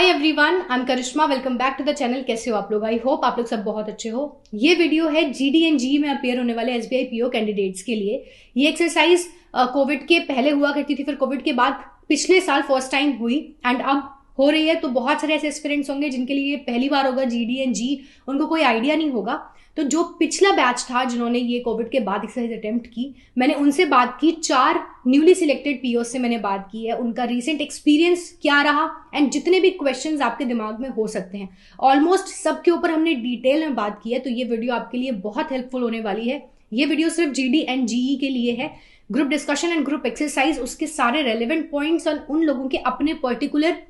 Hi everyone, I am Karishma. Welcome back to the channel. कैसे हो आप लोग? आई होप आप लोग सब बहुत अच्छे हो। ये वीडियो है जीडी एंड जी में अपेयर होने वाले एसबीआई पीओ कैंडिडेट्स के लिए। ये एक्सरसाइज कोविड के पहले हुआ करती थी, फिर कोविड के बाद पिछले साल फर्स्ट टाइम हुई एंड अब हो रही है। तो बहुत सारे ऐसे एस्पिरेंट्स होंगे जिनके लिए ये पहली बार होगा जीडी एंड जी, उनको कोई आइडिया नहीं होगा। तो जो पिछला बैच था जिन्होंने ये कोविड के बाद एक्सरसाइज अटेम्प्ट की, मैंने उनसे बात की। 4 न्यूली सिलेक्टेड पीओ से मैंने बात की है, उनका रीसेंट एक्सपीरियंस क्या रहा एंड जितने भी क्वेश्चंस आपके दिमाग में हो सकते हैं ऑलमोस्ट सबके ऊपर हमने डिटेल में बात की है। तो ये वीडियो आपके लिए बहुत हेल्पफुल होने वाली है। ये वीडियो सिर्फ जीडी एंड जीई के लिए है। Group discussion and group exercise, उसके सारे रेलिवेंट पॉइंट्स और उन लोगों के अपने पर्टिकुलर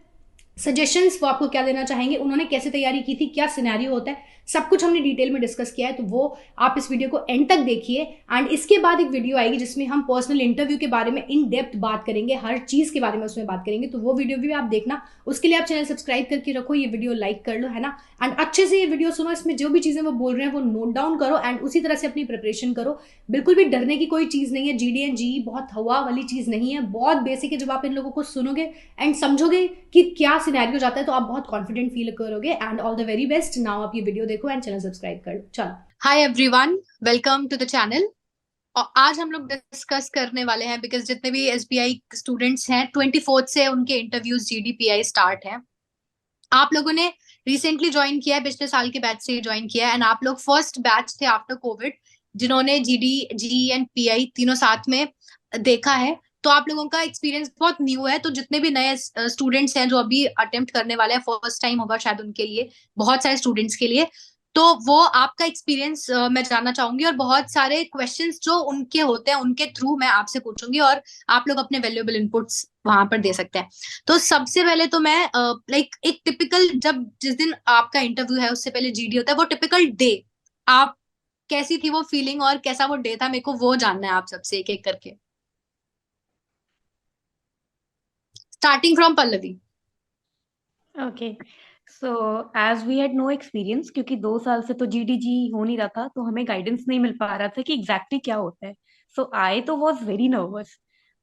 सजेशंस वो आपको क्या देना चाहेंगे, उन्होंने कैसे तैयारी की थी, क्या सिनेरियो होता है, सब कुछ हमने डिटेल में डिस्कस किया है। तो वो आप इस वीडियो को एंड तक देखिए एंड इसके बाद एक वीडियो आएगी जिसमें हम पर्सनल इंटरव्यू के बारे में इन डेप्थ बात करेंगे, हर चीज के बारे में उसमें बात करेंगे। तो वो वीडियो भी आप देखना। उसके लिए आप चैनल सब्सक्राइब करके रखो, ये वीडियो लाइक कर लो, है ना। एंड अच्छे से ये वीडियो सुनो, इसमें जो भी चीजें वो बोल रहे हैं वो नोट डाउन करो एंड उसी तरह से अपनी प्रिपरेशन करो। बिल्कुल भी डरने की कोई चीज नहीं है। जीडी एंड जी बहुत हवा वाली चीज नहीं है, बहुत बेसिक है। जब आप इन लोगों को सुनोगे एंड समझोगे कि क्या सिनेरियो जाता है तो आप बहुत कॉन्फिडेंट फील करोगे। And all the very best. Now आप ये वीडियो देखो एंड चैनल सब्सक्राइब कर लो। चलो, hi everyone, welcome to the channel. और आज हम लोग डिस्कस करने वाले हैं बिकॉज जितने भी एसबीआई स्टूडेंट्स हैं 24 से उनके इंटरव्यूज जीडीपीआई स्टार्ट है। आप लोगों ने रिसेंटली ज्वाइन किया है, पिछले साल के बैच से ज्वाइन किया है एंड आप लोग फर्स्ट बैच थे आफ्टर कोविड जिन्होंने जीडी जी एंड पीआई तीनों साथ में देखा है। तो आप लोगों का एक्सपीरियंस बहुत न्यू है। तो जितने भी नए स्टूडेंट्स हैं जो अभी अटेम्प्ट करने वाले हैं, फर्स्ट टाइम होगा शायद उनके लिए, बहुत सारे स्टूडेंट्स के लिए। तो वो आपका एक्सपीरियंस मैं जानना चाहूंगी और बहुत सारे क्वेश्चंस जो उनके होते हैं उनके थ्रू मैं आपसे पूछूंगी और आप लोग अपने वैल्यूएबल इनपुट्स वहां पर दे सकते हैं। तो सबसे पहले तो मैं लाइक एक टिपिकल, जब जिस दिन आपका इंटरव्यू है उससे पहले जीडी होता है, वो टिपिकल डे आप कैसी थी वो फीलिंग और कैसा वो डे था, मेरे को वो जानना है आप सबसे एक एक करके, starting from Pallavi. Okay. So as we had no experience, क्योंकि 2 साल से तो जीडीजी हो नहीं रहा था, तो हमें गाइडेंस नहीं मिल पा रहा था कि एग्जैक्टली क्या होता है। सो आई तो वॉज वेरी नर्वस।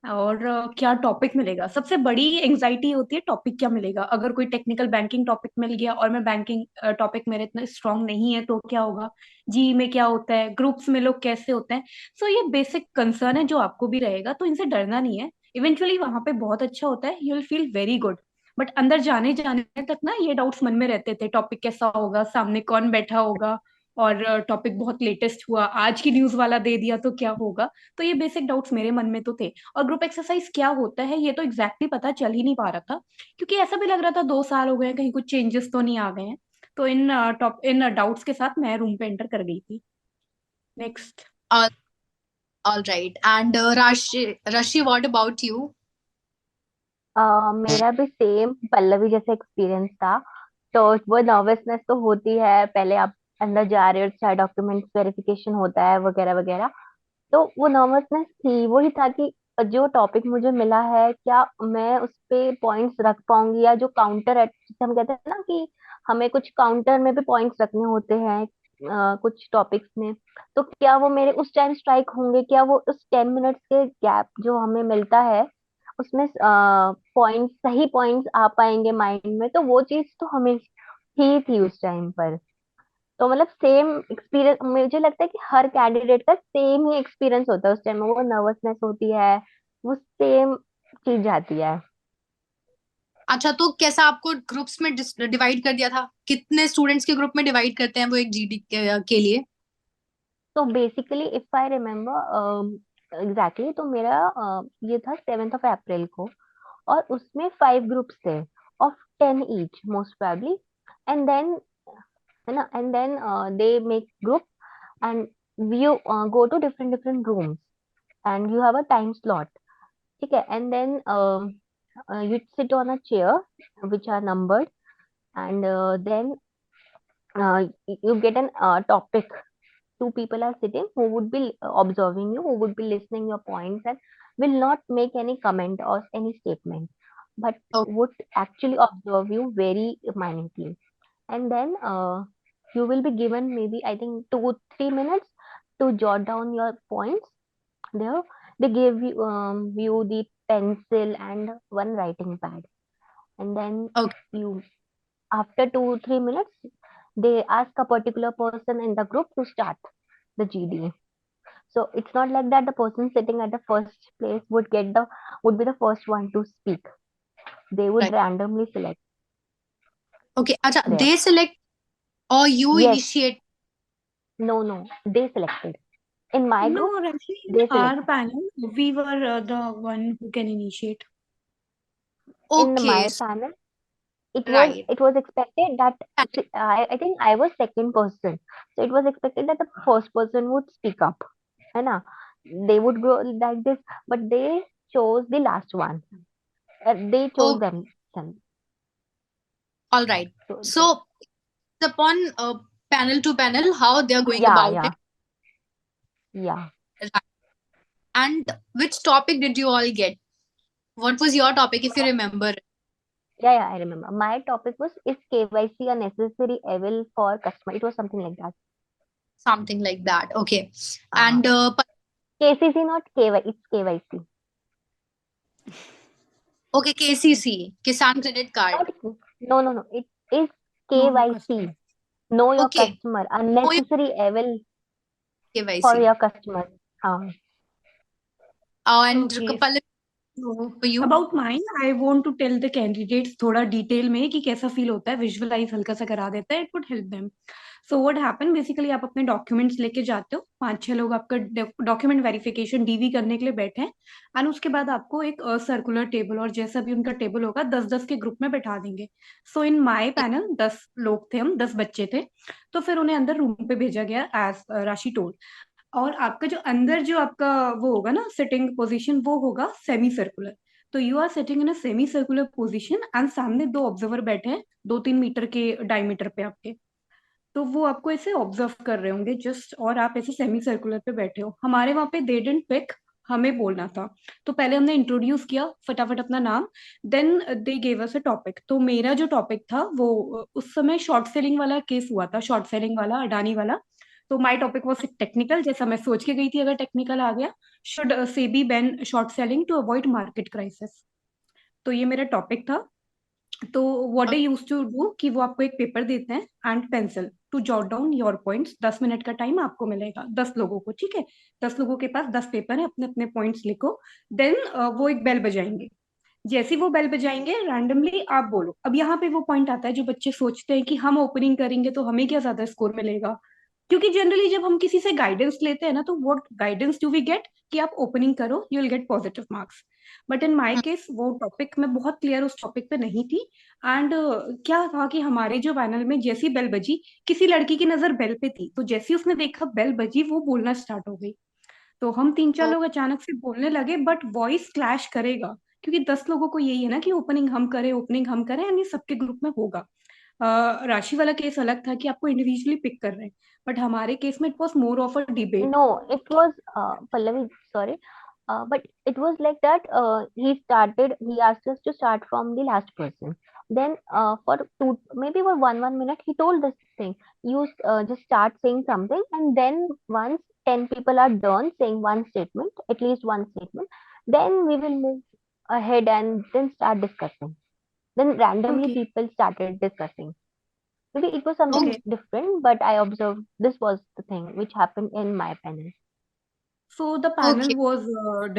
और क्या टॉपिक मिलेगा, सबसे बड़ी एंजाइटी होती है टॉपिक क्या मिलेगा। अगर कोई टेक्निकल बैंकिंग टॉपिक मिल गया और मैं बैंकिंग टॉपिक मेरे इतना स्ट्रांग नहीं है तो क्या होगा। जी में क्या होता है, ग्रुप्स में लोग कैसे होते हैं। सो ये बेसिक कंसर्न है जो आपको भी रहेगा, तो इनसे डरना नहीं है। इवेंचुअली वहां पे बहुत अच्छा होता है, you will feel very good. But अंदर जाने जाने तक ना ये डाउट्स मन में रहते थे, टॉपिक कैसा होगा, सामने कौन बैठा होगा, और टॉपिक बहुत लेटेस्ट हुआ, आज की न्यूज वाला दे दिया तो क्या होगा। तो ये बेसिक डाउट्स मेरे मन में तो थे। और ग्रुप एक्सरसाइज क्या होता है ये तो एग्जैक्टली पता चल ही नहीं पा रहा था, क्योंकि ऐसा भी लग रहा था 2 साल हो गए हैं, कहीं कुछ चेंजेस तो नहीं आ गए हैं। तो इन डाउट्स के साथ मैं रूम पे एंटर कर गई थी। नेक्स्ट। ऑल राइट एंड राशि, राशि व्हाट अबाउट यू? मेरा भी सेम पल्लवी जैसा एक्सपीरियंस था। तो वो नर्वसनेस तो होती है, पहले आप अंदर जा रहे हो, चाहे डॉक्यूमेंट्स वेरिफिकेशन होता है वगैरह वगैरह। तो वो नर्वसनेस थी, वही था कि जो टॉपिक मुझे मिला है क्या मैं उस पे पॉइंट्स रख पाऊंगी, या जो काउंटर जैसे हम कहते हैं ना कि हमें कुछ काउंटर में भी पॉइंट्स रखने होते हैं कुछ टॉपिक्स में। तो क्या वो मेरे उस टाइम स्ट्राइक होंगे, क्या वो उस 10 मिनट्स के गैप जो हमें मिलता है उसमें पॉइंट सही पॉइंट्स आ पाएंगे माइंड में। तो वो चीज तो हमें ही थी उस टाइम पर। तो मतलब सेम एक्सपीरियंस मुझे लगता है कि हर कैंडिडेट का सेम ही एक्सपीरियंस होता है उस टाइम में, वो नर्वसनेस होती है, वो सेम चीज जाती है। अच्छा, तो कैसा आपको ग्रुप्स में डिवाइड कर दिया था? कितने स्टूडेंट्स के ग्रुप में डिवाइड करते हैं वो एक जीडी के लिए? तो basically if I remember exactly, तो मेरा ये था 7 अप्रैल को, और उसमें 5 ग्रुप्स थे of 10 each most probably. And then, है ना, and then they make group and you go to different different rooms and you have a time slot. ठीक है, and then you sit on a chair which are numbered, and then you get an topic. Two people are sitting who would be observing you, who would be listening your points, and will not make any comment or any statement, but would actually observe you very minutely. And then you will be given maybe I think 2 3 minutes to jot down your points there. They give you the pencil and one writing pad, and then okay. you after 2-3 minutes, they ask a particular person in the group to start the GD. So it's not like that the person sitting at the first place would be the first one to speak. They would Right. randomly select Okay. Acha, there. they select or you Yes, initiate? no, they selected. In my No, group, actually, in they our selected. panel, we were the one who can initiate. In Okay. my panel, it was Right. it was expected that I think I was second person, so it was expected that the first person would speak up, है ना? They would go like this, but they chose the last one. They chose Oh, themselves. all right. So So upon panel to panel, how they are going yeah, about it. yeah. Right. And which topic did you all get? What was your topic, if you remember? Yeah, I remember. My topic was, is KYC a necessary evil for customer? It was something like that. Something like that. Okay. Uh, And KCC, not KY, it's KYC. okay, KCC, Kisan Credit Card. Not no. It is No, no KYC. customer. Know your Okay. customer. Oh, yeah, Unnecessary evil for KYC. your customer. And Okay. Kapal, So for you? about mine, I want to tell the candidates थोड़ा detail में कि कैसा feel होता है, visualise हल्का सा करा देता है, it would help them. So what happen, basically आप अपने डॉक्यूमेंट्स लेके जाते हो, 5-6 लोग आपका डॉक्यूमेंट वेरिफिकेशन डीवी करने के लिए बैठे हैं, एंड उसके बाद आपको एक सर्कुलर टेबल और जैसा भी उनका टेबल होगा 10-10 के ग्रुप में बैठा देंगे. सो इन माय पैनल 10 लोग थे, हम 10 बच्चे थे, तो फिर उन्हें अंदर रूम पे भेजा गया एज राशि टोल्ड. और आपका जो अंदर जो आपका वो होगा ना सिटिंग पोजीशन, वो होगा सेमी सर्कुलर. तो you are sitting in a semi circular position and सामने 2 ऑब्जर्वर बैठे हैं 2-3 मीटर के डायमीटर पे आपके. तो वो आपको ऐसे ऑब्जर्व कर रहे होंगे जस्ट, और आप ऐसे सेमी सर्कुलर पे बैठे हो. हमारे वहां पे दे डिडंट पिक, हमें बोलना था. तो पहले हमने इंट्रोड्यूस किया फटाफट अपना नाम, then they gave us a topic. तो मेरा जो टॉपिक था वो उस समय शॉर्ट सेलिंग वाला केस हुआ था, शॉर्ट सेलिंग वाला, अडानी वाला. तो माय टॉपिक वाज टेक्निकल, जैसा मैं सोच के गई थी अगर टेक्निकल आ गया, should SEBI ban short selling to avoid market crisis. तो ये मेरा टॉपिक था. तो what they use to do कि वो आपको एक पेपर देते हैं and pencil to jot down your points. 10 minute का टाइम आपको मिलेगा, 10 लोगों को, ठीक है. 10 लोगों के पास 10 पेपर है, अपने अपने पॉइंट्स लिखो. देन वो एक बेल बजाएंगे. जैसे ही वो बेल बजाएंगे रैंडमली आप बोलो. अब यहाँ पे वो पॉइंट आता है जो बच्चे सोचते हैं कि हम ओपनिंग करेंगे तो हमें क्या ज्यादा स्कोर मिलेगा, क्योंकि जनरली जब हम किसी से गाइडेंस लेते हैं ना, तो what guidance do we get कि आप ओपनिंग करो, you will get positive marks. But in my case वो टॉपिक में बहुत क्लियर उस टॉपिक पे नहीं थी. एंड क्या था कि हमारे जो पैनल में जैसी बेल बजी, किसी लड़की की नजर बेल पे थी, तो जैसी उसने देखा बेल बजी वो बोलना स्टार्ट हो गई. तो हम 3-4 लोग अचानक से बोलने लगे, बट वॉइस क्लैश करेगा, क्योंकि 10 लोगों को यही है ना कि ओपनिंग हम करें, एंड ये सबके ग्रुप में होगा. राशि वाला केस अलग था कि आपको इंडिविजुअली पिक कर रहे हैं, बट हमारे केस में it was more of a debate. No, it was Pallavi. Sorry, but it was like that. He asked us to start from the last person. Then, for maybe for one minute, he told this thing. You just start saying something, and then once 10 people are done saying one statement, at least one statement, then we will move ahead and then start discussing. Then randomly okay. people started discussing. Maybe it was something Okay. Okay. different, but I observed this was the thing which happened in my panel. So the panel Okay. was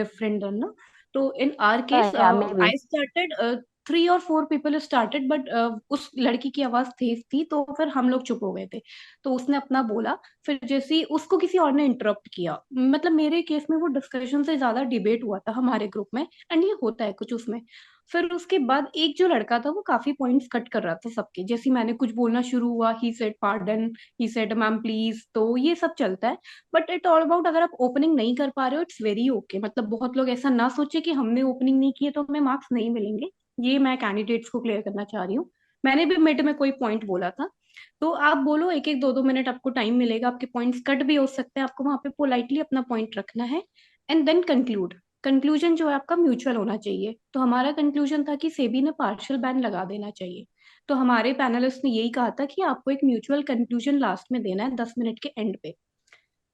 different then, no? So in our case, Yeah, I maybe. started, 3 or 4 people started, but उस लड़की की आवाज तेज थी, तो फिर हम लोग चुप हो गए थे. तो उसने अपना बोला, फिर जैसे ही उसको किसी और ने इंटरप्ट किया. मतलब मेरे केस में वो डिस्कशन से ज्यादा डिबेट हुआ था हमारे ग्रुप में, एंड ये होता है कुछ उसमें. फिर उसके बाद एक जो लड़का था वो काफी पॉइंट्स कट कर रहा था सबके. जैसे मैंने कुछ बोलना शुरू हुआ, he said pardon, he said ma'am please, तो ये सब चलता है. बट इट ऑल अबाउट, अगर आप ओपनिंग नहीं कर पा रहे हो इट्स वेरी ओके. मतलब बहुत लोग ऐसा ना सोचे कि हमने ओपनिंग नहीं की है तो हमें मार्क्स नहीं मिलेंगे. ये मैं कैंडिडेट्स को क्लियर करना चाह रही हूँ. मैंने भी मिड में कोई पॉइंट बोला था, तो आप बोलो, 1-1, 2-2 मिनट आपको टाइम मिलेगा. आपके पॉइंट्स कट भी हो सकते हैं, आपको वहां पे पोलाइटली अपना पॉइंट रखना है, एंड देन कंक्लूड. कंक्लूजन जो है आपका म्यूचुअल होना चाहिए. तो हमारा कंक्लूजन था कि सेबी ने पार्शियल बैन लगा देना चाहिए. तो हमारे पैनलिस्ट ने यही कहा था कि आपको एक म्यूचुअल कंक्लूजन लास्ट में देना है 10 मिनट के एंड पे.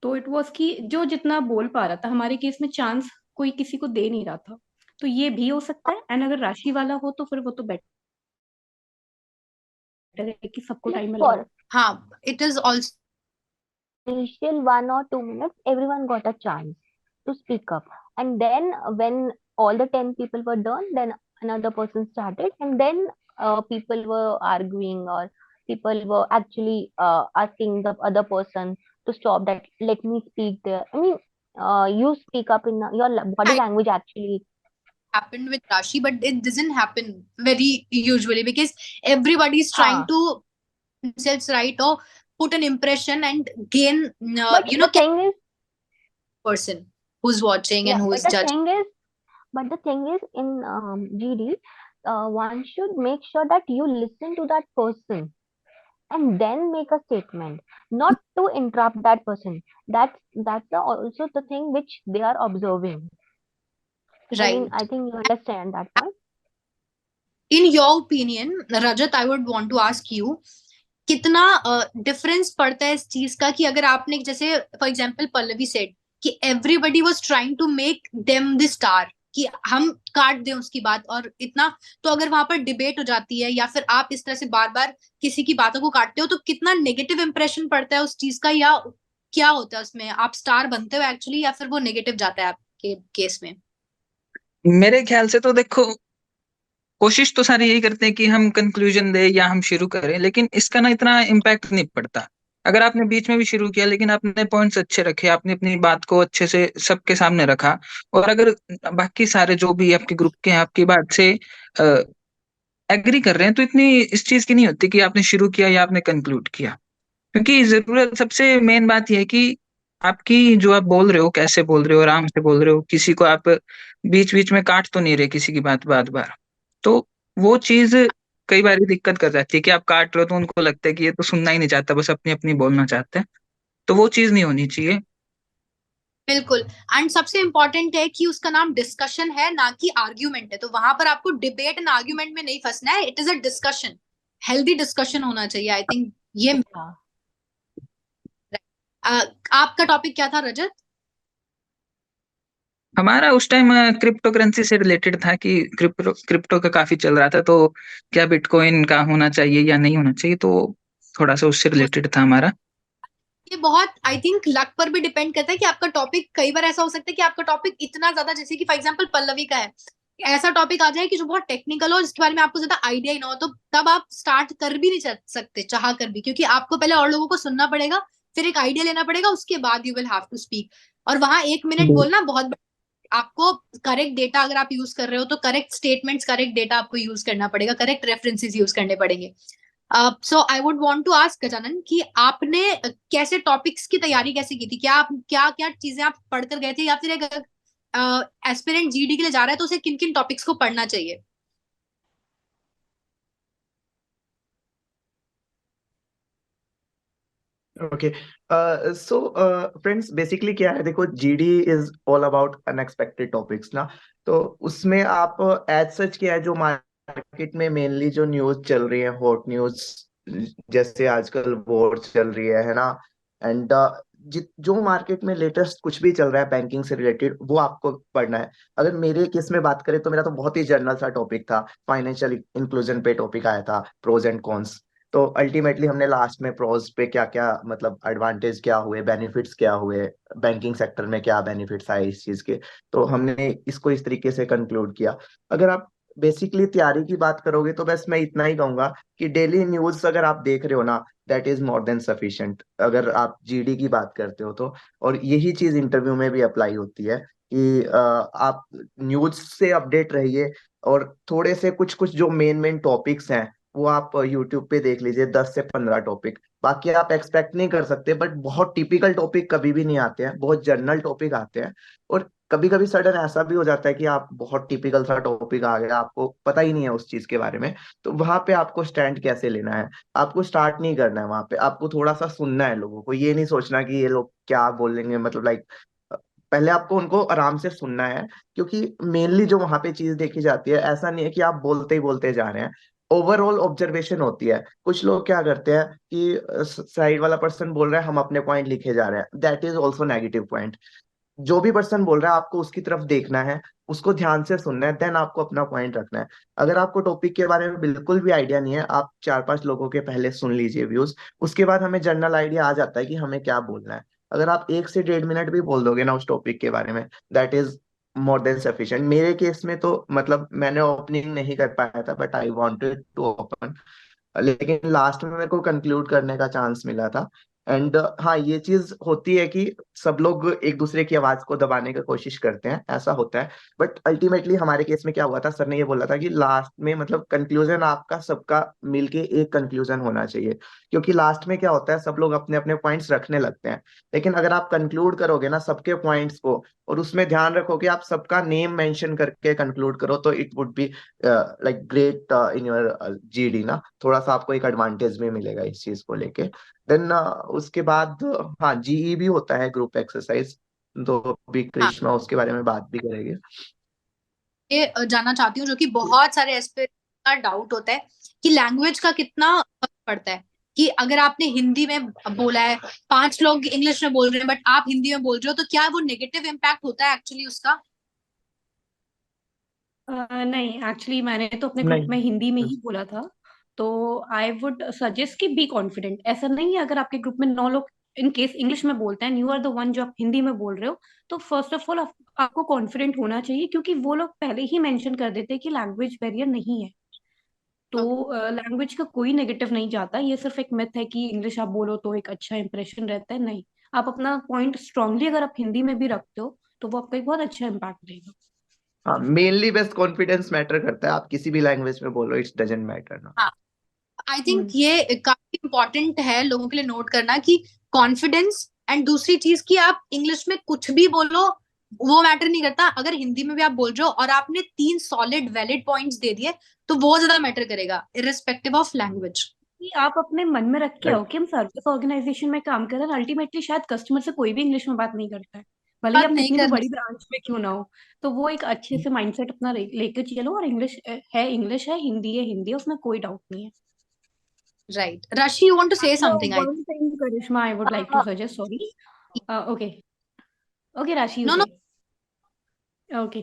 तो इट वॉज कि जो जितना बोल पा रहा था, हमारे केस में चांस कोई किसी को दे नहीं रहा था. तो ये भी हो सकता है, एंड अगर राशि वाला हो तो फिर वो तो बेटर बेटर है कि सबको Like टाइम for मिलाओ। हाँ, it is also initial 1 or 2 minutes, everyone got a chance to speak up. And then when all the 10 people were done, then another person started, and then people were arguing, or people were actually asking the other person to stop that, let me speak there. I mean, you speak up in your body language actually. happened with Rashi, but it doesn't happen very usually because everybody is trying हाँ, to themselves right or put an impression and gain, but the thing is, person who's watching and yeah, who is judging. but the thing is in GD, one should make sure that you listen to that person and then make a statement, not to interrupt that person. Also the thing which they are observing. I mean, Right. I think you understand that point. In your opinion, Rajat, I would want to ask you, कितना difference पड़ता है इस चीज का कि अगर आपने जैसे फॉर एग्जांपल पल्लवी सेड कि everybody was trying to make them the star, कि हम काट दें उसकी बात और इतना, तो अगर वहां पर डिबेट हो जाती है या फिर आप इस तरह से बार बार किसी की बातों को काटते हो तो कितना नेगेटिव इंप्रेशन पड़ता है उस चीज का, या क्या होता है उसमें, आप स्टार बनते हो एक्चुअली या फिर वो नेगेटिव जाता है आपके केस में? मेरे ख्याल से तो देखो, कोशिश तो सारे यही करते हैं कि हम कंक्लूजन दे या हम शुरू करें, लेकिन इसका ना इतना इम्पैक्ट नहीं पड़ता। अगर आपने बीच में भी शुरू किया लेकिन आपने पॉइंट्स अच्छे रखे, आपने अपनी बात को अच्छे से सबके सामने रखा, और अगर बाकी सारे जो भी आपके ग्रुप के हैं आपकी बात से एग्री कर रहे हैं, तो इतनी इस चीज की नहीं होती कि आपने शुरू किया या आपने कंक्लूड किया। क्योंकि जरूरत, सबसे मेन बात यह है कि आपकी जो आप बोल रहे हो, कैसे बोल रहे हो, आराम से बोल रहे हो, किसी को आप बीच बीच में काट तो नहीं रहे किसी की बात बार बार। तो वो चीज कई बार दिक्कत कर जाती है कि आप काट रहे हो तो उनको लगता है कि ये तो सुनना ही नहीं चाहता, बस अपनी अपनी बोलना चाहते हैं। तो वो चीज नहीं होनी चाहिए। बिल्कुल। एंड सबसे इंपॉर्टेंट है कि उसका नाम डिस्कशन है ना कि आर्ग्यूमेंट है, तो वहां पर आपको डिबेट एंड आर्ग्यूमेंट में नहीं फंसना है, it is a discussion, healthy discussion होना चाहिए, आई थिंक ये। हाँ, आपका टॉपिक क्या था रजत? हमारा उस टाइम क्रिप्टो करेंसी से रिलेटेड था कि क्रिप्टो क्रिप्टो का काफी चल रहा था, तो क्या बिटकॉइन का होना चाहिए या नहीं होना चाहिए, तो थोड़ा सा उससे रिलेटेड था हमारा। ये बहुत आई थिंक लक पर भी डिपेंड करता है कि आपका टॉपिक, कई बार ऐसा हो सकता है कि आपका टॉपिक इतना ज्यादा, जैसे कि फॉर एग्जांपल पल्लवी का है, ऐसा टॉपिक आ जाए कि जो बहुत टेक्निकल हो, जिसके बारे में आपको ज्यादा आइडिया ही ना हो, तो तब आप स्टार्ट कर भी नहीं सकते चाह कर भी, क्योंकि आपको पहले और लोगों को सुनना पड़ेगा, फिर एक आइडिया लेना पड़ेगा, उसके बाद you will have to speak. और वहां 1 मिनट बोलना बहुत, आपको करेक्ट डेटा अगर आप यूज कर रहे हो तो करेक्ट स्टेटमेंट्स, करेक्ट डेटा आपको यूज करना पड़ेगा, करेक्ट रेफरेंसेस यूज करने पड़ेंगे। So I would want to ask Gajanan कि आपने कैसे टॉपिक्स की तैयारी कैसे की थी, क्या आप क्या क्या चीजें आप पढ़कर गए थे, या फिर एक एस्पिरेंट जीडी के लिए जा रहा है तो उसे किन किन टॉपिक्स को पढ़ना चाहिए? ओके, सो फ्रेंड्स, बेसिकली क्या है, देखो, GD is all about unexpected topics ना। तो उसमें आप एज सच क्या है, जो मार्केट में मेनली जो न्यूज चल रही है, हॉट न्यूज, जैसे आजकल वॉर चल रही है ना, एंड जो मार्केट में लेटेस्ट कुछ भी चल रहा है बैंकिंग से रिलेटेड, वो आपको पढ़ना है। अगर मेरे केस में बात करें तो मेरा तो बहुत ही जनरल सा टॉपिक था, फाइनेंशियल इंक्लूजन पे टॉपिक आया था, प्रोज एंड कॉन्स। तो अल्टीमेटली हमने लास्ट में प्रोज पे क्या क्या, मतलब एडवांटेज क्या हुए, बेनिफिट्स क्या हुए, बैंकिंग सेक्टर में क्या बेनिफिट्स आए इस चीज के, तो हमने इसको इस तरीके से कंक्लूड किया। अगर आप बेसिकली तैयारी की बात करोगे तो बस मैं इतना ही कहूंगा कि डेली न्यूज अगर आप देख रहे हो ना, that is more than sufficient, अगर आप जीडी की बात करते हो तो। और यही चीज इंटरव्यू में भी अप्लाई होती है कि आप न्यूज से अपडेट रहिए, और थोड़े से कुछ कुछ जो मेन मेन टॉपिक्स हैं वो आप यूट्यूब पे देख लीजिए, 10 से 15 टॉपिक। बाकी आप एक्सपेक्ट नहीं कर सकते, बट बहुत टिपिकल टॉपिक कभी भी नहीं आते हैं, बहुत जनरल टॉपिक आते हैं। और कभी कभी सडन ऐसा भी हो जाता है कि आप बहुत टिपिकल सा टॉपिक आ गया, आपको पता ही नहीं है उस चीज के बारे में। तो वहां पे आपको स्टैंड कैसे लेना है, आपको स्टार्ट नहीं करना है वहां पे, आपको थोड़ा सा सुनना है लोगों को, ये नहीं सोचना कि ये लोग क्या बोलेंगे, मतलब लाइक पहले आपको उनको आराम से सुनना है। क्योंकि मेनली जो वहां पे चीज देखी जाती है, ऐसा नहीं है कि आप बोलते ही बोलते जा रहे हैं, ओवरऑल ऑब्जर्वेशन होती है। कुछ लोग क्या करते हैं कि साइड वाला पर्सन बोल रहा है, हम अपने पॉइंट लिखे जा रहे हैं, that is also negative point. जो भी पर्सन बोल रहा है आपको उसकी तरफ देखना है, उसको ध्यान से सुनना है, देन आपको अपना पॉइंट रखना है। अगर आपको टॉपिक के बारे में बिल्कुल भी आइडिया नहीं है, आप 4-5 लोगों के पहले सुन लीजिए व्यूज, उसके बाद हमें जनरल आइडिया आ जाता है कि हमें क्या बोलना है। अगर आप 1 से 1.5 मिनट भी बोल दोगे ना उस टॉपिक के बारे में, that is more than sufficient. मेरे केस में तो मतलब मैंने ओपनिंग नहीं कर पाया था, but I wanted to open, लेकिन लास्ट में मेरे को कंक्लूड करने का चांस मिला था। एंड हाँ, ये चीज होती है कि सब लोग एक दूसरे की आवाज को दबाने की कोशिश करते हैं, ऐसा होता है। बट अल्टीमेटली हमारे केस में क्या हुआ था, सर ने ये बोला था कि लास्ट में मतलब कंक्लूजन आपका सबका मिलके एक कंक्लूजन होना चाहिए, क्योंकि लास्ट में क्या होता है, सब लोग अपने अपने पॉइंट्स रखने लगते हैं। लेकिन अगर आप कंक्लूड करोगे ना सबके पॉइंट्स को, और उसमें ध्यान रखो कि आप सबका नेम मेंशन करके कंक्लूड करो, तो it would be like great in your GD ना, थोड़ा सा आपको एक एडवांटेज भी मिलेगा इस चीज को लेके। देन उसके बाद हाँ, जीई भी होता है ग्रुप एक्सरसाइज, तो अभी हाँ, कृष्णा उसके बारे में बात भी करेंगे। ये जानना चाहती हूँ, जो कि बहुत सारे एस्पिरेंट का डाउट होता है कि लैंग्वेज का कितना फर्क पड़ता है। कि अगर आपने हिंदी में बोला है, 5 लोग इंग्लिश में बोल रहे हैं, बट आप हिंदी में बोल रहे हो, तो क्या वो नेगेटिव इम्पैक्ट होता है एक्चुअली उसका? नहीं, एक्चुअली मैंने तो अपने ग्रुप में नहीं। हिंदी में ही बोला था। तो आई वुड सजेस्ट कि बी कॉन्फिडेंट। ऐसा नहीं है, अगर आपके ग्रुप में 9 लोग इन केस इंग्लिश में बोलते हैं, यू आर द वन जो आप हिंदी में बोल रहे हो, तो फर्स्ट ऑफ ऑल आपको कॉन्फिडेंट होना चाहिए, क्योंकि वो लोग पहले ही मेंशन कर देते हैं कि लैंग्वेज बैरियर नहीं है। तो लैंग्वेज का कोई नेगेटिव नहीं जाता, ये सिर्फ एक मिथ है कि इंग्लिश आप बोलो तो एक अच्छा इंप्रेशन रहता है। नहीं, आप अपना पॉइंट स्ट्रांगली अगर आप हिंदी में भी रखते हो तो वो आपका एक बहुत अच्छा इम्पैक्ट देगा। हाँ, मेनली बेस्ट कॉन्फिडेंस मैटर करता है, आप किसी भी लैंग्वेज में बोलो, इट्स डजंट मैटर ना। हाँ, आई थिंक हम्म। ये काफी इंपॉर्टेंट है लोगों के लिए नोट करना कि कॉन्फिडेंस, एंड दूसरी चीज कि आप इंग्लिश में कुछ भी बोलो, वो मैटर नहीं करता। अगर हिंदी में भी आप बोल रहे हो और आपने 3 सॉलिड वैलिड पॉइंट्स दे दिए, तो वो ज्यादा मैटर करेगा, इरिस्पेक्टिव ऑफ लैंग्वेज। कि आप अपने मन में रख के आओ राइट। कि हम सर्विस ऑर्गेनाइजेशन में काम कर रहे हैं। अल्टीमेटली शायद कस्टमर से कोई भी इंग्लिश में बात नहीं करता है, भले ही बात आप नहीं कितनी भी करना। बड़ी ब्रांच में क्यों ना हो। तो वो एक अच्छे से माइंडसेट अपना लेके चलो, और इंग्लिश है, हिंदी है हिंदी है, उसमें कोई डाउट नहीं है। Right, Rashi, you want to say something? I one thing Karishma I would like to suggest, sorry. Okay, okay Rashi, no no. Okay. Okay,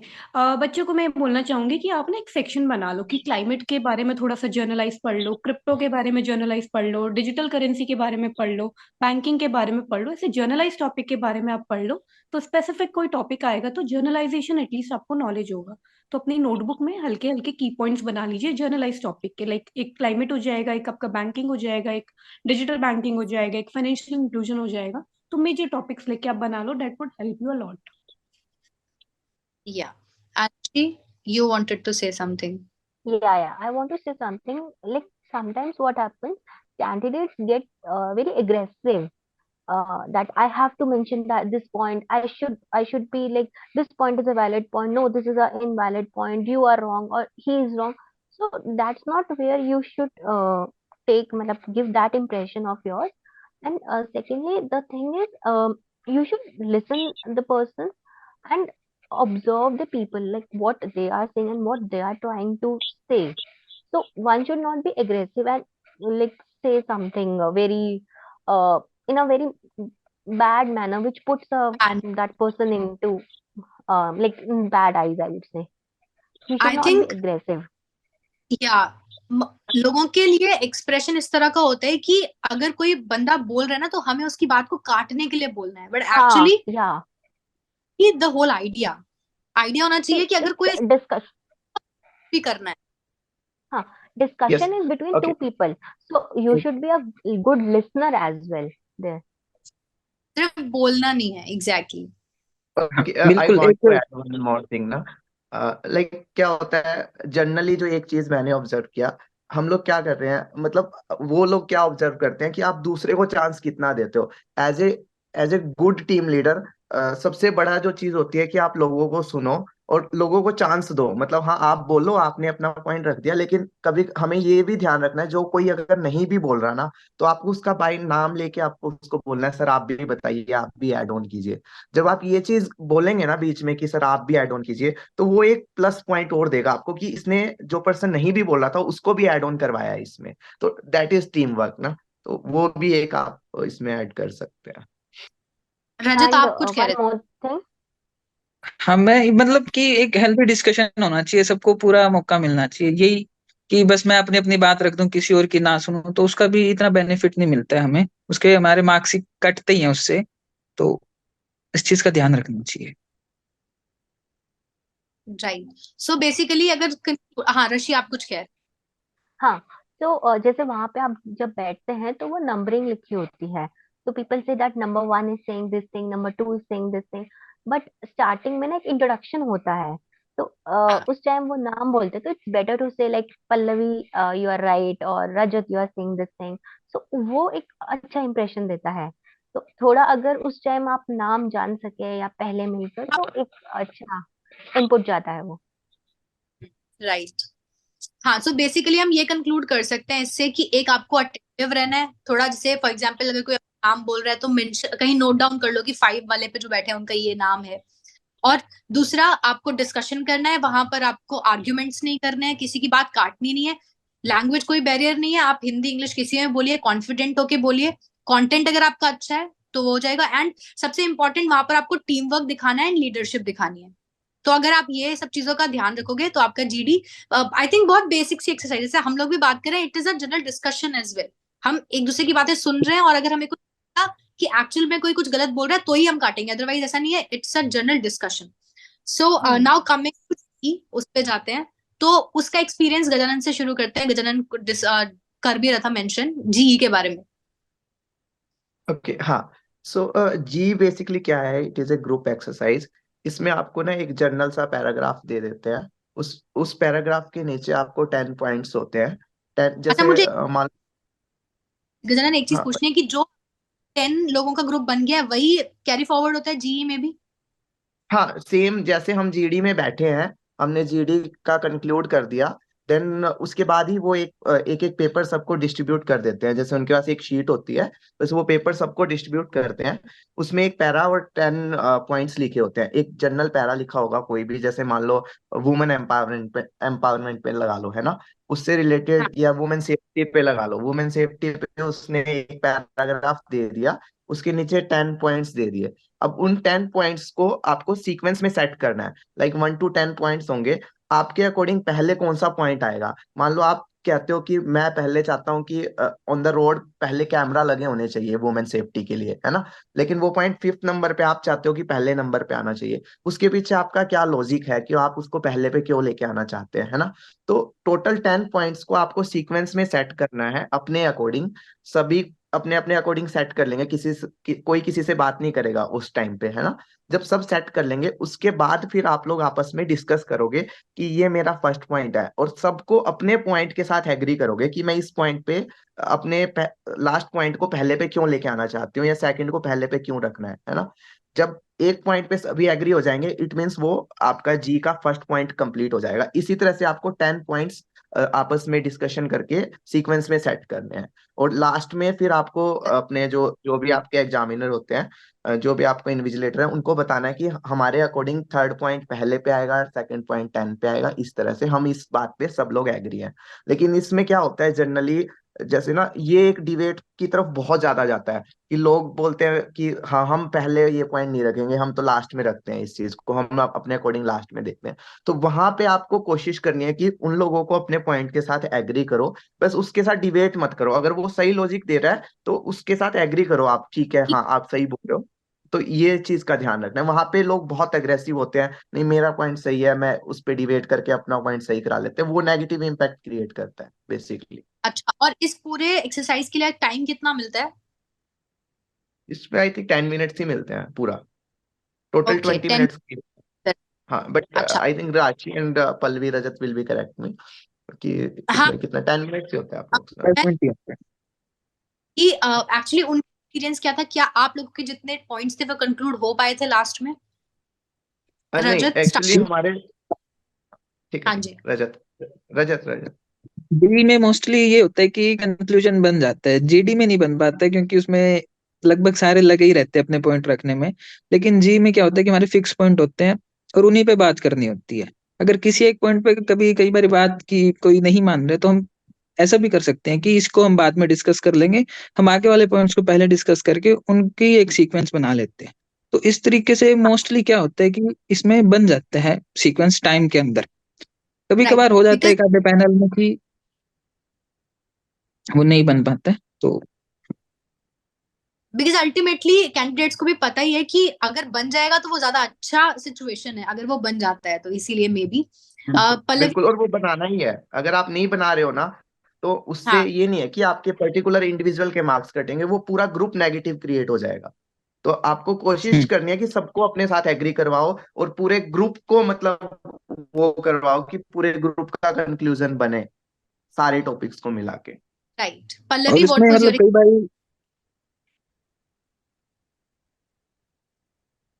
बच्चों को मैं बोलना चाहूंगी कि आप ना एक सेक्शन बना लो कि क्लाइमेट के बारे में थोड़ा सा जर्नलाइज पढ़ लो, क्रिप्टो के बारे में जर्नलाइज पढ़ लो, डिजिटल करेंसी के बारे में पढ़ लो, बैंकिंग के बारे में पढ़ लो। ऐसे जर्नलाइज टॉपिक के बारे में आप पढ़ लो, तो स्पेसिफिक कोई टॉपिक आएगा तो जर्नलाइजेशन एटलीस्ट आपको नॉलेज होगा। तो अपनी नोटबुक में हल्के हल्के की पॉइंट्स बना लीजिए जर्नलाइज टॉपिक के, लाइक एक क्लाइमेट हो जाएगा, एक आपका बैंकिंग हो जाएगा, एक डिजिटल बैंकिंग हो जाएगा, एक फाइनेंशियल इंक्लूजन हो जाएगा। तो मेजर टॉपिक्स लेके आप बना लो, that would help you a lot. या, actually, you wanted to say something. Yeah. I want to say something. Like sometimes what happens, candidates get very aggressive. That I have to mention that this point. I should be like, this point is a valid point. No, this is an invalid point. You are wrong or he is wrong. So that's not where you should give that impression of yours. And secondly, the thing is, you should listen the person and observe the people, like what they are saying and what they are trying to say. So one should not be aggressive and like say something very in a very bad manner, which puts And that person into like in bad eyes, I would say. You should I not be think, aggressive. या, लोगों के लिए expression इस तरह का होता है कि अगर कोई बंदा बोल रहा है ना, तो हमें उसकी बात को काटने के लिए बोलना है, बट हाँ, actually yeah. The whole idea idea होना चाहिए See, कि अगर कोई it's discussion. भी करना है, Huh. Yes. Discussion is between two okay. people. So you should be a good listener as well there. सिर्फ बोलना नहीं है। एग्जैक्टली, ओके, आई बिल्कुल वांट टू एक ऐड वन मोर थिंग ना। लाइक क्या होता है जनरली, जो एक चीज मैंने ऑब्जर्व किया, हम लोग क्या कर रहे हैं, मतलब वो लोग क्या ऑब्जर्व करते हैं कि आप दूसरे को चांस कितना देते हो। As a good team leader, सबसे बड़ा जो चीज होती है कि आप लोगों को सुनो और लोगों को चांस दो। मतलब हाँ, आप बोलो, आपने अपना पॉइंट रख दिया, लेकिन कभी हमें ये भी ध्यान रखना है, जो कोई अगर नहीं भी बोल रहा ना, तो आपको उसका बाई नाम लेके आपको उसको बोलना है, सर आप भी बताइए, आप भी ऐड ऑन कीजिए। जब आप ये चीज बोलेंगे ना बीच में कि सर आप भी ऐड ऑन कीजिए, तो वो एक प्लस पॉइंट और देगा आपको कि इसने, जो पर्सन नहीं भी बोल रहा था, उसको भी ऐड ऑन करवाया है इसमें। तो दैट इज टीम वर्क ना, तो वो भी एक आप इसमें ऐड कर सकते हैं। रजत And आप कुछ कह one रहे थे? more thing. हमें मतलब कि एक हेल्दी डिस्कशन होना चाहिए, सबको पूरा मौका मिलना चाहिए। यही कि बस मैं अपनी अपनी बात रख दूं, किसी और की ना सुनूं, तो उसका भी इतना बेनिफिट नहीं मिलता है हमें, उसके हमारे मार्क्स ही कटते ही हैं उससे। तो इस चीज का ध्यान रखना चाहिए। राइट। सो बेसिकली अगर हाँ ऋषि आप कुछ कह रहे हाँ, तो जैसे वहां पे आप जब बैठते हैं तो वो नंबरिंग लिखी होती है। तो people say that number one is saying this thing, number two is saying this thing. But starting में ना एक इंट्रोडक्शन होता है। तो हाँ उस टाइम वो नाम बोलते हैं, तो it's better to say like Pallavi you are right, और Rajat you are saying this thing. So वो एक अच्छा इंप्रेशन देता है। तो थोड़ा अगर उस टाइम आप नाम जान सके या पहले मिलकर, तो एक अच्छा इनपुट जाता है वो। राइट। हाँ, सो बेसिकली हम ये कंक्लूड कर सकते हैं इससे कि एक आपको अटेंटिव रहना है थोड़ा, जैसे फॉर एग्जांपल अगर कोई नाम बोल रहा है तो मेंशन कहीं नोट डाउन कर लो कि 5 वाले पे जो बैठे हैं उनका ये नाम है। और दूसरा, आपको डिस्कशन करना है, वहां पर आपको आर्ग्यूमेंट्स नहीं करने हैं, किसी की बात काटनी नहीं है। लैंग्वेज कोई बैरियर नहीं है, आप हिंदी इंग्लिश किसी में बोलिए, कॉन्फिडेंट होके बोलिए। कंटेंट अगर आपका अच्छा है तो वो हो जाएगा। एंड सबसे इंपॉर्टेंट, वहां पर आपको टीम वर्क दिखाना है एंड लीडरशिप दिखानी है। तो अगर आप ये सब चीजों का ध्यान रखोगे तो आपका जीडी, आई थिंक बहुत बेसिक सी एक्सरसाइज, जैसे हम लोग भी बात करें, it is a general discussion as well. हम एक दूसरे की बातें सुन रहे हैं और अगर हमें कुछ लगा कि एक्चुअल में कोई कुछ गलत बोल रहा है तो ही हम काटेंगे, अदरवाइज ऐसा नहीं है, it's a general discussion. So now coming to, उस पे जाते हैं। तो उसका एक्सपीरियंस गजानन से शुरू करते हैं। गजानन कर भी रहा था मेंशन जीई के बारे में। ओके, हाँ। सो जी बेसिकली क्या है, it is a group exercise. इसमें आपको ना एक जर्नल सा पैराग्राफ दे देते हैं। उस पैराग्राफ के नीचे आपको 10 पॉइंट्स होते हैं। 10 अच्छा, जैसे मुझे मान। गजानन एक चीज हाँ, पूछनी है कि जो 10 लोगों का ग्रुप बन गया है वही कैरी फॉरवर्ड होता है जीई में भी? हाँ, सेम जैसे हम जीडी में बैठे हैं, हमने जीडी का कंक्लूड कर दिया, देन उसके बाद ही वो एक एक पेपर सबको डिस्ट्रीब्यूट कर देते हैं। जैसे उनके पास एक शीट होती है, बस वो पेपर सबको डिस्ट्रीब्यूट करते हैं। उसमें एक पैरा और 10 पॉइंट्स लिखे होते हैं। एक जनरल पैरा लिखा होगा कोई भी, जैसे मान लो वुमेन एम्पावरमेंट पे लगा लो, है ना, उससे हाँ। रिलेटेड, या वुमेन सेफ्टी पे लगा लो, वुमेन सेफ्टी पे उसने एक पैराग्राफ दे दिया, उसके नीचे 10 पॉइंट्स दे दिए। अब उन 10 पॉइंट्स को आपको सीक्वेंस में सेट करना है, लाइक 1 to 10 पॉइंट्स होंगे। आपके अकॉर्डिंग पहले कौन सा पॉइंट आएगा? मान लो आप कहते हो कि मैं पहले चाहता हूँ कि ऑन द रोड पहले कैमरा लगे होने चाहिए वुमेन सेफ्टी के लिए, है ना, लेकिन वो पॉइंट 5th नंबर पे आप चाहते हो कि पहले नंबर पे आना चाहिए। उसके पीछे आपका क्या लॉजिक है कि आप उसको पहले पे क्यों लेके आना चाहते हैं, है ना? तो टोटल 10 पॉइंट्स को आपको सीक्वेंस में सेट करना है अपने अकॉर्डिंग। सभी अपने अपने अकॉर्डिंग सेट कर लेंगे, कोई किसी से बात नहीं करेगा उस टाइम पे, है ना? जब सब सेट कर लेंगे उसके बाद फिर आप लोग आपस में डिस्कस करोगे कि ये मेरा फर्स्ट पॉइंट है, और सबको अपने पॉइंट के साथ एग्री करोगे कि मैं इस पॉइंट पे अपने लास्ट पॉइंट को पहले पे क्यों लेके आना चाहती हूँ, या सेकंड को पहले पे क्यों रखना है ना? जब एक पॉइंट पे सभी एग्री हो जाएंगे, इट मीन्स वो आपका जी का फर्स्ट पॉइंट कंप्लीट हो जाएगा। इसी तरह से आपको 10 पॉइंट्स आपस में डिस्कशन करके सीक्वेंस में सेट करने हैं। और लास्ट में फिर आपको अपने जो जो भी आपके एग्जामिनर होते हैं, जो भी आपका इन्विजिलेटर है, उनको बताना है कि हमारे अकॉर्डिंग थर्ड पॉइंट पहले पे आएगा, सेकंड पॉइंट 10 पे आएगा। इस तरह से हम इस बात पे सब लोग एग्री हैं। लेकिन इसमें क्या होता है जनरली, जैसे ना ये एक डिबेट की तरफ बहुत ज्यादा जाता है कि लोग बोलते हैं कि हाँ, हम पहले ये पॉइंट नहीं रखेंगे, हम तो लास्ट में रखते हैं, इस चीज को हम अपने अकॉर्डिंग लास्ट में देखते हैं। तो वहां पे आपको कोशिश करनी है कि उन लोगों को अपने पॉइंट के साथ एग्री करो, बस उसके साथ डिबेट मत करो। अगर वो सही लॉजिक दे रहा है तो उसके साथ एग्री करो आप, ठीक है, हाँ आप सही बोल रहे हो। तो ये चीज का ध्यान रखना है। वहां पे लोग बहुत अग्रेसिव होते हैं, नहीं मेरा पॉइंट सही है, मैं उस पर डिबेट करके अपना पॉइंट सही करा लेते हैं, वो नेगेटिव इम्पैक्ट क्रिएट करता है बेसिकली। अच्छा, और इस पूरे एक्सरसाइज के लिए टाइम कितना मिलता है? इसमें आई थिंक 10 मिनट्स ही मिलते हैं पूरा, टोटल ओके, 20 मिनट्स 10। की। हाँ, बट अच्छा। आई थिंक राशि and Pallavi Rajat will be correct मी कि हाँ, इसमें कितना 10 मिनट्स ही होता है अप्रोक्स। 5 मिनट ही होते हैं। कि एक्चुअली उनका एक्सपीरियंस क्या था, क्या आप लोगों के जितने पॉइंट्स थे वो कंक्लूड हो पाए थे लास्ट में? नहीं, रजत एक्चुअली स्टार्ट। हमारे, ठीक है, हाँ ठीक जी। है, रजत, रजत, रजत। जीडी में मोस्टली ये होता है कि कंक्लूजन बन जाता है, जीडी में नहीं बन पाता है, क्योंकि उसमें लगभग सारे लगे ही रहते हैं अपने पॉइंट रखने में। लेकिन जी में क्या होता है कि हमारे फिक्स पॉइंट होते हैं और उन्हीं पे बात करनी होती है। अगर किसी एक पॉइंट पे कभी कई बार बात की कोई नहीं मान रहे, तो हम ऐसा भी कर सकते हैं कि इसको हम बाद में डिस्कस कर लेंगे, हम आगे वाले पॉइंट्स को पहले डिस्कस करके उनकी एक सीक्वेंस बना लेते हैं। तो इस तरीके से मोस्टली क्या होता है कि इसमें बन जाता है सीक्वेंस टाइम के अंदर। कभी राइट, कभार हो जाता है बिकॉज एक आधे पैनल में कि वो नहीं बन पाता है, तो अल्टीमेटली कैंडिडेट्स को भी पता ही है कि अगर बन जाएगा तो वो ज्यादा अच्छा सिचुएशन है अगर वो बन जाता है, तो इसीलिए मे बी बिल्कुल पल्लवी। बिल्कुल, और वो बनाना ही है। अगर आप नहीं बना रहे हो ना, तो उससे हाँ ये नहीं है कि आपके पर्टिकुलर इंडिविजुअल के मार्क्स कटेंगे, वो पूरा ग्रुप नेगेटिव क्रिएट हो जाएगा। तो आपको कोशिश हम्म। करनी है कि सबको अपने साथ एग्री करवाओ, और पूरे ग्रुप को मतलब वो करवाओ कि पूरे ग्रुप का कंक्लूजन बने सारे टॉपिक्स को मिला के। राइट, और पल्लवी इसमें व्हाट वाज मतलब योर। कई बार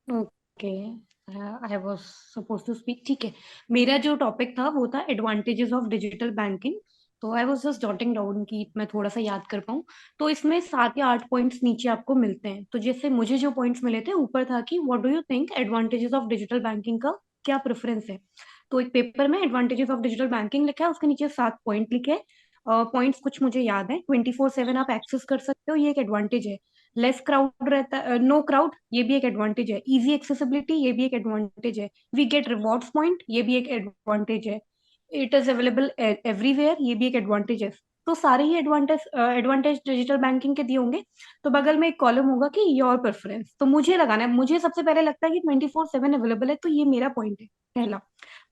okay, I was suppose to speak. ठीक है, मेरा जो टॉपिक था वो था एडवांटेजेस ऑफ डिजिटल बैंकिंग। तो I was just jotting down कि मैं थोड़ा सा याद कर पाऊँ। तो इसमें 7 या 8 पॉइंट्स नीचे आपको मिलते हैं। तो जैसे मुझे जो पॉइंट्स मिले थे, ऊपर था कि what do you think advantages of digital banking का क्या प्रेफरेंस है। तो एक पेपर में एडवांटेजेस ऑफ डिजिटल बैंकिंग लिखा है, उसके नीचे 7 पॉइंट लिखे हैं। पॉइंट्स कुछ मुझे याद है, 24/7 आप एक्सेस कर सकते हो, ये एक एडवांटेज है। लेस क्राउड रहता है, नो क्राउड, ये भी एक एडवांटेज है। इजी एक्सेसिबिलिटी, ये भी एक एडवांटेज है। वी गेट रिवॉर्ड्स पॉइंट, ये भी एक एडवांटेज है। इट इज अवेलेबल एवरीवेयर, ये भी एक एडवांटेज है। तो सारे ही एडवांटेज डिजिटल बैंकिंग के दिए होंगे। तो बगल में एक कॉलम होगा कि योर प्रेफरेंस, तो मुझे लगाना है। मुझे सबसे पहले लगता है कि 24/7 अवेलेबल है, तो ये मेरा पॉइंट है पहला।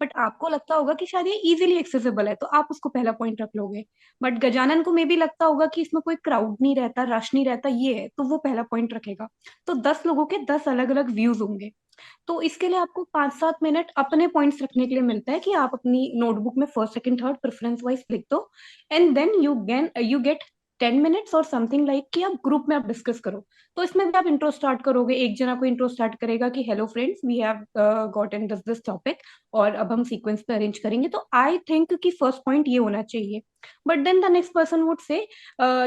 बट आपको लगता होगा कि शायद ये इजीली एक्सेसिबल है, तो आप उसको पहला पॉइंट रख लोगे। बट गजानन को मे भी लगता होगा कि इसमें कोई क्राउड नहीं रहता, रश नहीं रहता, ये है, तो वो पहला पॉइंट रखेगा। तो 10 लोगों के 10 अलग अलग व्यूज होंगे। तो इसके लिए आपको 5-7 मिनट अपने पॉइंट्स रखने के लिए मिलता है कि आप अपनी नोटबुक में first second third preference wise लिख दो। And then you get 10 minutes और समथिंग लाइक कि आप ग्रुप में आप डिस्कस करो। तो इसमें भी आप इंट्रो स्टार्ट करोगे, एक जना को इंट्रो स्टार्ट करेगा कि hello friends, we have gotten this topic, और अब हम सीक्वेंस पे अरेंज करेंगे। तो आई थिंक कि फर्स्ट पॉइंट ये होना चाहिए। But then the next person would say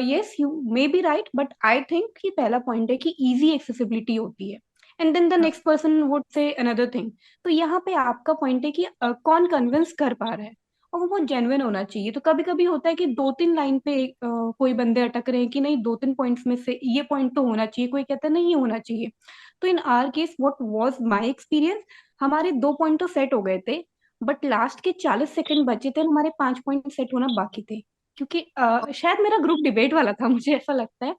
yes you may be right, but I think कि पहला पॉइंट है कि इजी एक्सेसिबिलिटी होती है। And then the next person would say another thing. तो यहाँ पे आपका पॉइंट है कि कौन कन्विंस कर पा रहा है, और वो बहुत जेन्युइन होना चाहिए। तो कभी कभी होता है कि 2-3 लाइन पे कोई बंदे अटक रहे हैं कि नहीं, 2-3 पॉइंट्स में से ये पॉइंट तो होना चाहिए, कोई कहता है नहीं ये होना चाहिए। तो इन are case what was my experience, हमारे 2 पॉइंट तो सेट हो गए थे, बट लास्ट के 40 सेकंड बचे थे, हमारे 5 पॉइंट सेट होना बाकी थे। क्योंकि शायद मेरा ग्रुप डिबेट वाला था, मुझे ऐसा लगता है।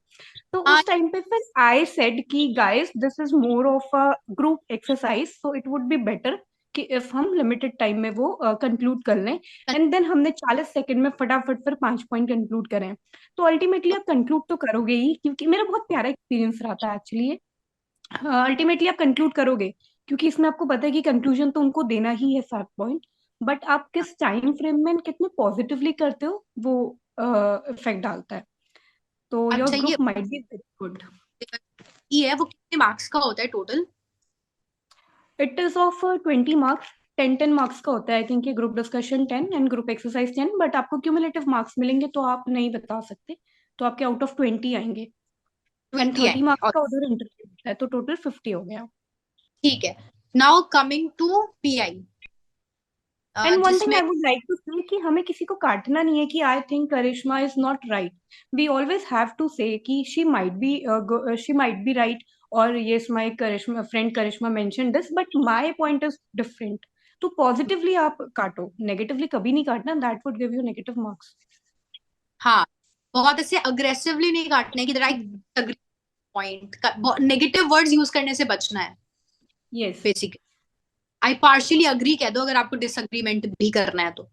तो हाँ उस टाइम पे फिर आई सेड कि guys, this is more of a group exercise, so it would be better कि इफ हम लिमिटेड टाइम में वो कंक्लूड कर लें। एंड देन हमने 40 सेकंड में फटाफट फिर 5 पॉइंट कंक्लूड करें। तो अल्टीमेटली आप कंक्लूड तो करोगे ही, क्योंकि मेरा बहुत प्यारा एक्सपीरियंस रहा था एक्चुअली। अल्टीमेटली आप कंक्लूड करोगे, क्योंकि इसमें आपको पता है कि कंक्लूजन तो उनको देना ही है 7 पॉइंट। बट आप किस टाइम फ्रेम में कितने पॉजिटिवली करते हो, वो इफेक्ट डालता है। तो योर अच्छा, ये group might be very good. है वो कितने मार्क्स का होता है total? It is of 20 marks. 10-10 marks का होता है आई थिंक। ये group discussion 10 and group exercise 10, but आपको क्यूमुलेटिव मार्क्स मिलेंगे तो आप नहीं बता सकते। तो आपके आउट ऑफ 20 आएंगे। एंड 20 30 आएंगे मार्क्स और का उधर इंटरव्यू होता है, तो टोटल 50 हो गया। ठीक है। Now coming to PI, and one thing जिसमें I would like to say कि हमें किसी को काटना नहीं है कि I think Karishma is not right. We always have to say कि शी माइट बी राइट, और yes my Karishma friend Karishma mention this, but my point is different. तो पॉजिटिवली आप काटो, नेगेटिवली कभी नहीं काटना, that would give you negative marks. हाँ, बहुत ऐसे अग्रेसिवली नहीं काटने की, right point, negative words use करने से बचना है yes. Basically. I partially agree कह दो अगर आपको डिसएग्रीमेंट भी करना है तो।